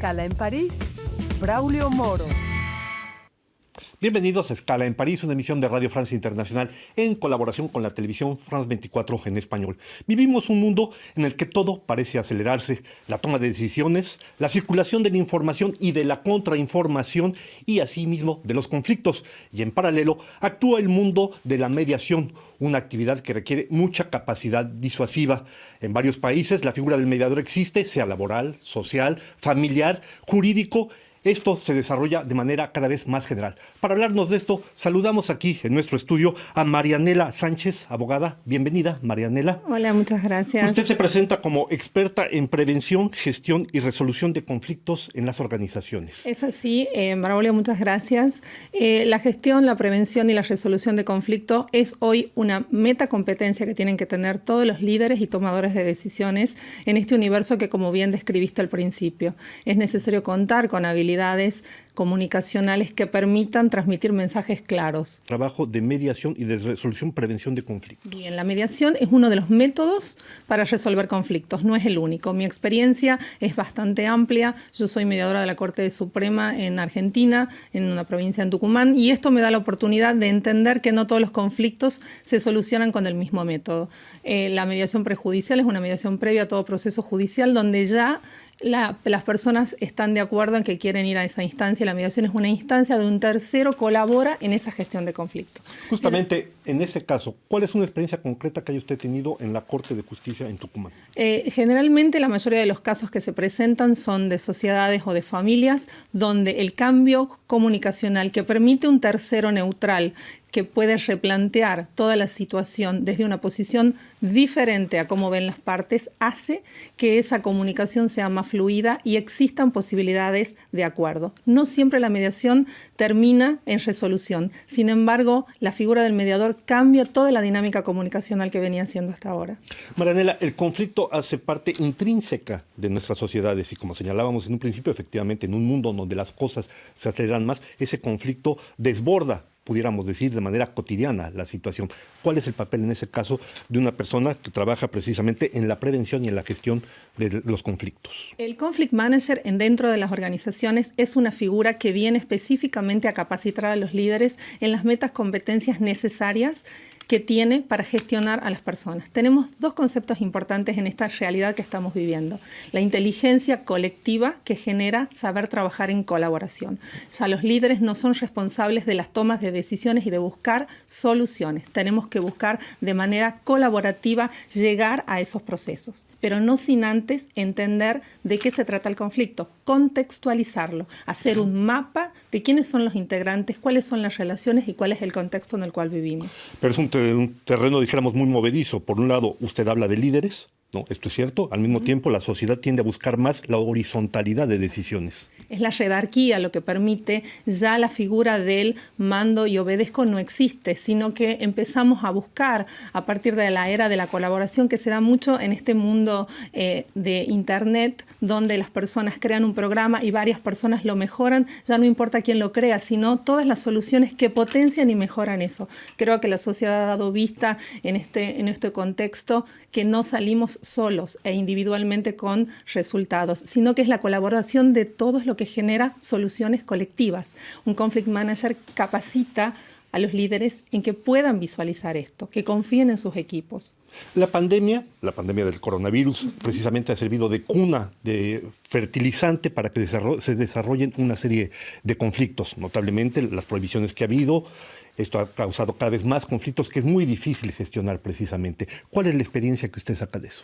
Escala en París, Braulio Moro. Bienvenidos a Escala en París, una emisión de Radio Francia Internacional en colaboración con la televisión France 24 en español. Vivimos un mundo en el que todo parece acelerarse, la toma de decisiones, la circulación de la información y de la contrainformación y asimismo de los conflictos. Y en paralelo actúa el mundo de la mediación, una actividad que requiere mucha capacidad disuasiva. En varios países la figura del mediador existe, sea laboral, social, familiar, jurídico. Esto se desarrolla de manera cada vez más general. Para hablarnos de esto, saludamos aquí en nuestro estudio a Marianela Sánchez, abogada. Bienvenida, Marianela. Hola, muchas gracias. Usted se presenta como experta en prevención, gestión y resolución de conflictos en las organizaciones. Es así, Braulio, muchas gracias. La gestión, la prevención y la resolución de conflicto es hoy una metacompetencia que tienen que tener todos los líderes y tomadores de decisiones en este universo que, como bien describiste al principio, es necesario contar con habilidades comunicacionales que permitan transmitir mensajes claros. Trabajo de mediación y de resolución, prevención de conflictos. Bien, la mediación es uno de los métodos para resolver conflictos, no es el único. Mi experiencia es bastante amplia. Yo soy mediadora de la Corte Suprema en Argentina, en una provincia en Tucumán, y esto me da la oportunidad de entender que no todos los conflictos se solucionan con el mismo método. La mediación prejudicial es una mediación previa a todo proceso judicial donde ya las personas están de acuerdo en que quieren ir a esa instancia. La mediación es una instancia de un tercero colabora en esa gestión de conflicto. Justamente en ese caso, ¿cuál es una experiencia concreta que haya usted tenido en la Corte de Justicia en Tucumán? Generalmente la mayoría de los casos que se presentan son de sociedades o de familias donde el cambio comunicacional que permite un tercero neutral que puede replantear toda la situación desde una posición diferente a cómo ven las partes, hace que esa comunicación sea más fluida y existan posibilidades de acuerdo. No siempre la mediación termina en resolución. Sin embargo, la figura del mediador cambia toda la dinámica comunicacional que venía siendo hasta ahora. Marianela, el conflicto hace parte intrínseca de nuestras sociedades y como señalábamos en un principio, efectivamente, en un mundo donde las cosas se aceleran más, ese conflicto desborda, pudiéramos decir, de manera cotidiana la situación. ¿Cuál es el papel en ese caso de una persona que trabaja precisamente en la prevención y en la gestión de los conflictos? El Conflict Manager dentro de las organizaciones es una figura que viene específicamente a capacitar a los líderes en las metas competencias necesarias que tiene para gestionar a las personas. Tenemos dos conceptos importantes en esta realidad que estamos viviendo. La inteligencia colectiva que genera saber trabajar en colaboración. Ya los líderes no son responsables de las tomas de decisiones y de buscar soluciones. Tenemos que buscar de manera colaborativa llegar a esos procesos, pero no sin antes entender de qué se trata el conflicto, contextualizarlo, hacer un mapa de quiénes son los integrantes, cuáles son las relaciones y cuál es el contexto en el cual vivimos. Pero es un terreno, dijéramos, muy movedizo. Por un lado, usted habla de líderes, ¿no? Esto es cierto. Al mismo tiempo, la sociedad tiende a buscar más la horizontalidad de decisiones. Es la jerarquía lo que permite, ya la figura del mando y obedezco no existe, sino que empezamos a buscar a partir de la era de la colaboración que se da mucho en este mundo de Internet, donde las personas crean un programa y varias personas lo mejoran, ya no importa quién lo crea, sino todas las soluciones que potencian y mejoran eso. Creo que la sociedad ha dado vista en este contexto que no salimos solos e individualmente con resultados, sino que es la colaboración de todos lo que genera soluciones colectivas. Un Conflict Manager capacita a los líderes en que puedan visualizar esto, que confíen en sus equipos. La pandemia del coronavirus, precisamente ha servido de cuna, de fertilizante para que se desarrollen una serie de conflictos, notablemente las prohibiciones que ha habido. Esto ha causado cada vez más conflictos que es muy difícil gestionar precisamente. ¿Cuál es la experiencia que usted saca de eso?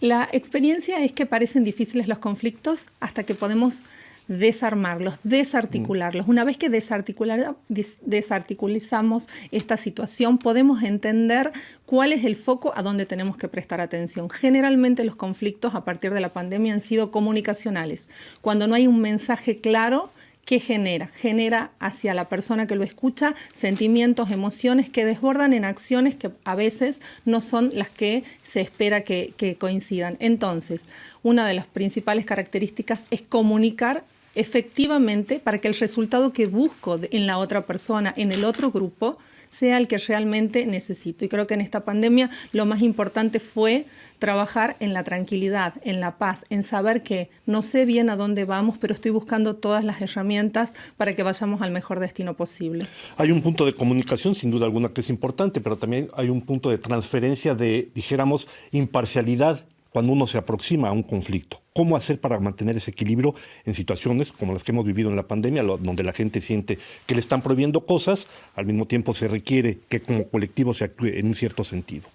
La experiencia es que parecen difíciles los conflictos hasta que podemos desarmarlos, desarticularlos. Una vez que desarticulizamos esta situación, podemos entender cuál es el foco a donde tenemos que prestar atención. Generalmente los conflictos a partir de la pandemia han sido comunicacionales. Cuando no hay un mensaje claro, ¿qué genera? Genera hacia la persona que lo escucha sentimientos, emociones que desbordan en acciones que a veces no son las que se espera que coincidan. Entonces, una de las principales características es comunicar efectivamente para que el resultado que busco en la otra persona, en el otro grupo, sea el que realmente necesito. Y creo que en esta pandemia lo más importante fue trabajar en la tranquilidad, en la paz, en saber que no sé bien a dónde vamos, pero estoy buscando todas las herramientas para que vayamos al mejor destino posible. Hay un punto de comunicación, sin duda alguna, que es importante, pero también hay un punto de transferencia de, dijéramos, imparcialidad cuando uno se aproxima a un conflicto. ¿Cómo hacer para mantener ese equilibrio en situaciones como las que hemos vivido en la pandemia, donde la gente siente que le están prohibiendo cosas, al mismo tiempo se requiere que como colectivo se actúe en un cierto sentido?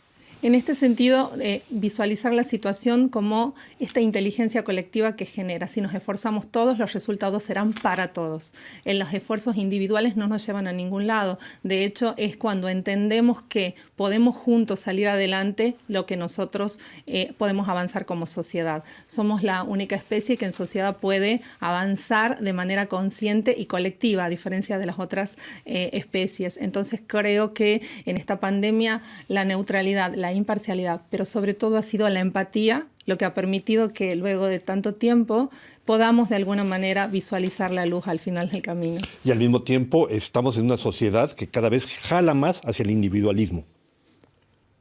En este sentido, visualizar la situación como esta inteligencia colectiva que genera. Si nos esforzamos todos, los resultados serán para todos. Los esfuerzos individuales no nos llevan a ningún lado. De hecho, es cuando entendemos que podemos juntos salir adelante lo que nosotros podemos avanzar como sociedad. Somos la única especie que en sociedad puede avanzar de manera consciente y colectiva, a diferencia de las otras especies. Entonces, creo que en esta pandemia la neutralidad, la imparcialidad, pero sobre todo ha sido la empatía lo que ha permitido que luego de tanto tiempo podamos de alguna manera visualizar la luz al final del camino. Y al mismo tiempo estamos en una sociedad que cada vez jala más hacia el individualismo.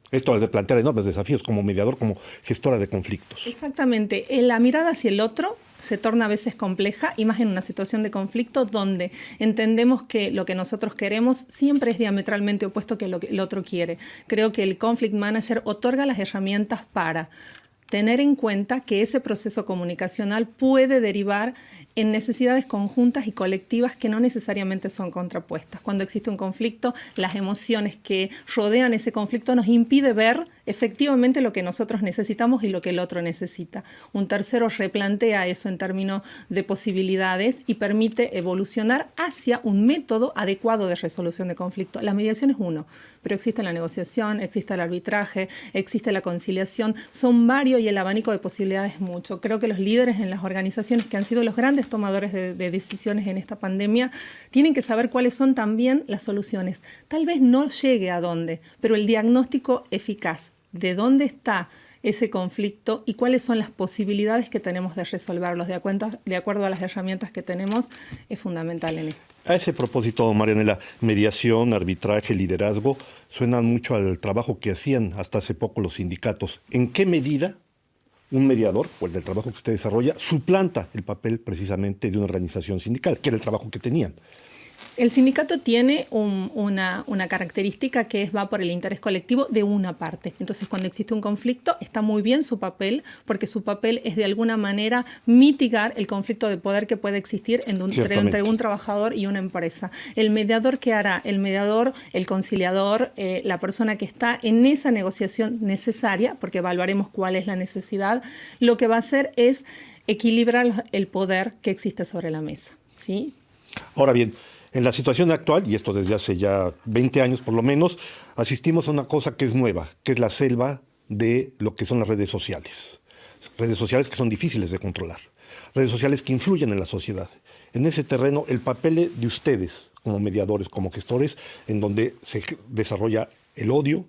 Esto es de plantear enormes desafíos como mediador, como gestora de conflictos. Exactamente. La mirada hacia el otro se torna a veces compleja, y más en una situación de conflicto donde entendemos que lo que nosotros queremos siempre es diametralmente opuesto que lo que el otro quiere. Creo que el Conflict Manager otorga las herramientas para tener en cuenta que ese proceso comunicacional puede derivar en necesidades conjuntas y colectivas que no necesariamente son contrapuestas. Cuando existe un conflicto, las emociones que rodean ese conflicto nos impide ver efectivamente lo que nosotros necesitamos y lo que el otro necesita. Un tercero replantea eso en términos de posibilidades y permite evolucionar hacia un método adecuado de resolución de conflicto. La mediación es uno, pero existe la negociación, existe el arbitraje, existe la conciliación, son varios y el abanico de posibilidades es mucho. Creo que los líderes en las organizaciones que han sido los grandes tomadores de decisiones en esta pandemia tienen que saber cuáles son también las soluciones. Tal vez no llegue a dónde, pero el diagnóstico eficaz de dónde está ese conflicto y cuáles son las posibilidades que tenemos de resolverlos de acuerdo a las herramientas que tenemos es fundamental en esto. A ese propósito, Marianela, mediación, arbitraje, liderazgo, suenan mucho al trabajo que hacían hasta hace poco los sindicatos. ¿En qué medida un mediador, o el del trabajo que usted desarrolla, suplanta el papel precisamente de una organización sindical, que era el trabajo que tenían? El sindicato tiene una característica que va por el interés colectivo de una parte. Entonces, cuando existe un conflicto, está muy bien su papel, porque su papel es de alguna manera mitigar el conflicto de poder que puede existir entre un trabajador y una empresa. El mediador, ¿qué hará? El mediador, el conciliador, la persona que está en esa negociación necesaria, porque evaluaremos cuál es la necesidad, lo que va a hacer es equilibrar el poder que existe sobre la mesa, ¿sí? Ahora bien, en la situación actual, y esto desde hace ya 20 años por lo menos, asistimos a una cosa que es nueva, que es la selva de lo que son las redes sociales. Redes sociales que son difíciles de controlar, redes sociales que influyen en la sociedad. En ese terreno, el papel de ustedes como mediadores, como gestores, en donde se desarrolla el odio,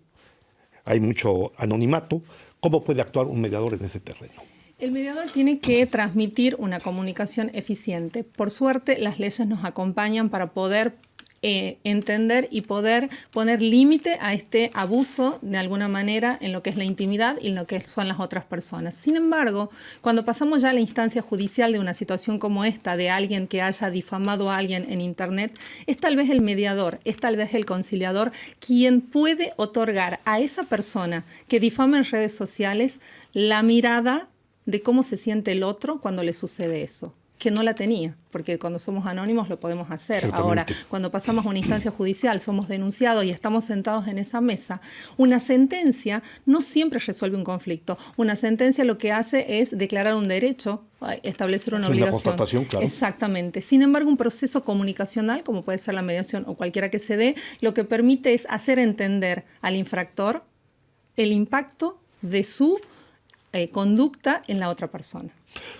hay mucho anonimato, ¿cómo puede actuar un mediador en ese terreno? El mediador tiene que transmitir una comunicación eficiente. Por suerte, las leyes nos acompañan para poder entender y poder poner límite a este abuso de alguna manera en lo que es la intimidad y en lo que son las otras personas. Sin embargo, cuando pasamos ya a la instancia judicial de una situación como esta, de alguien que haya difamado a alguien en Internet, es tal vez el mediador, es tal vez el conciliador quien puede otorgar a esa persona que difama en redes sociales la mirada de cómo se siente el otro cuando le sucede eso, que no la tenía, porque cuando somos anónimos lo podemos hacer. Ciertamente. Ahora, cuando pasamos a una instancia judicial, somos denunciados y estamos sentados en esa mesa, una sentencia no siempre resuelve un conflicto. Una sentencia lo que hace es declarar un derecho, establecer una obligación. Una constatación, claro. Exactamente. Sin embargo, un proceso comunicacional, como puede ser la mediación o cualquiera que se dé, lo que permite es hacer entender al infractor el impacto de su conducta en la otra persona.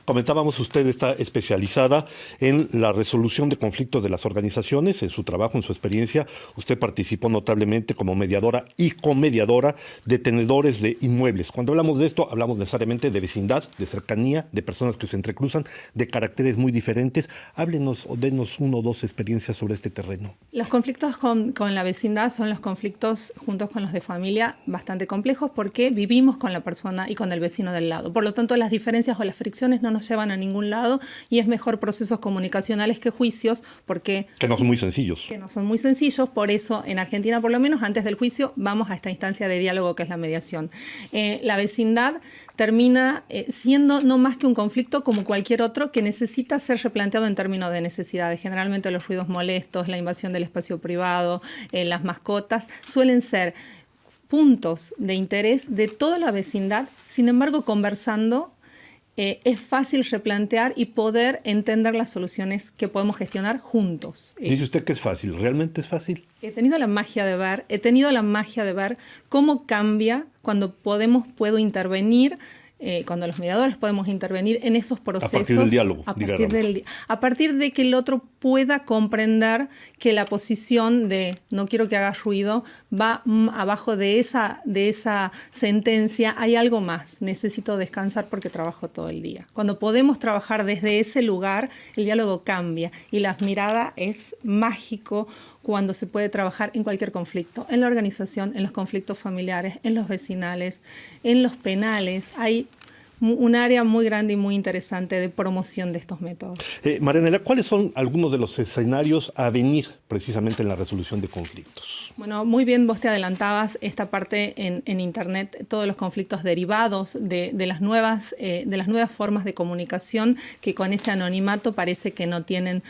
Comentábamos, usted está especializada en la resolución de conflictos de las organizaciones. En su trabajo, en su experiencia, usted participó notablemente como mediadora y comediadora de tenedores de inmuebles. Cuando hablamos de esto, hablamos necesariamente de vecindad, de cercanía, de personas que se entrecruzan, de caracteres muy diferentes. Háblenos o denos uno o dos experiencias sobre este terreno. Los conflictos con la vecindad son los conflictos, juntos con los de familia, bastante complejos porque vivimos con la persona y con el vecino del lado. Por lo tanto, las diferencias o las fricciones no nos llevan a ningún lado y es mejor procesos comunicacionales que juicios porque... Que no son muy sencillos. Que no son muy sencillos, por eso en Argentina por lo menos antes del juicio vamos a esta instancia de diálogo que es la mediación. La vecindad termina siendo no más que un conflicto como cualquier otro que necesita ser replanteado en términos de necesidades. Generalmente los ruidos molestos, la invasión del espacio privado, las mascotas suelen ser puntos de interés de toda la vecindad. Sin embargo, conversando es fácil replantear y poder entender las soluciones que podemos gestionar juntos. Dice usted que es fácil, ¿realmente es fácil? He tenido la magia de ver cómo cambia cuando puedo intervenir, cuando los mediadores podemos intervenir en esos procesos. A partir del diálogo. A partir de que el otro pueda comprender que la posición de no quiero que hagas ruido va abajo de esa sentencia, hay algo más, necesito descansar porque trabajo todo el día. Cuando podemos trabajar desde ese lugar, el diálogo cambia y la mirada es mágico cuando se puede trabajar en cualquier conflicto, en la organización, en los conflictos familiares, en los vecinales, en los penales. Hay un área muy grande y muy interesante de promoción de estos métodos. Marianela, ¿cuáles son algunos de los escenarios a venir precisamente en la resolución de conflictos? Bueno, muy bien vos te adelantabas esta parte en Internet, todos los conflictos derivados de las nuevas formas de comunicación que con ese anonimato parece que no tienen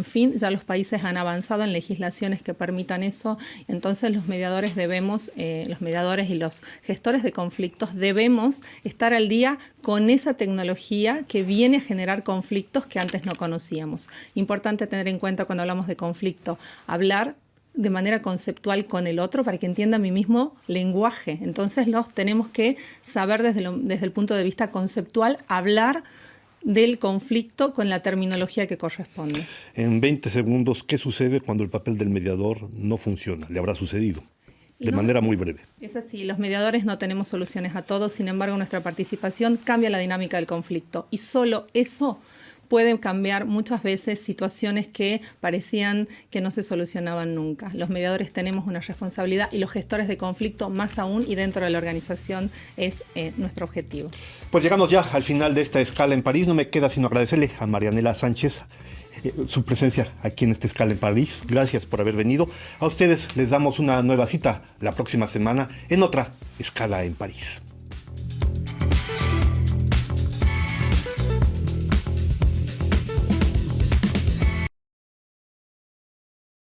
fin. Ya los países han avanzado en legislaciones que permitan eso. Entonces los mediadores y los gestores de conflictos debemos estar al día con esa tecnología que viene a generar conflictos que antes no conocíamos. Importante tener en cuenta cuando hablamos de conflicto, hablar de manera conceptual con el otro para que entienda mi mismo lenguaje. Entonces los tenemos que saber desde el punto de vista conceptual, hablar del conflicto con la terminología que corresponde. En 20 segundos, ¿qué sucede cuando el papel del mediador no funciona? ¿Le habrá sucedido? De manera muy breve. Es así, los mediadores no tenemos soluciones a todo, sin embargo nuestra participación cambia la dinámica del conflicto y solo eso puede cambiar muchas veces situaciones que parecían que no se solucionaban nunca. Los mediadores tenemos una responsabilidad y los gestores de conflicto más aún y dentro de la organización es nuestro objetivo. Pues llegamos ya al final de esta escala en París. No me queda sino agradecerle a Marianela Sánchez su presencia aquí en esta escala en París. Gracias por haber venido. A ustedes les damos una nueva cita la próxima semana en otra escala en París.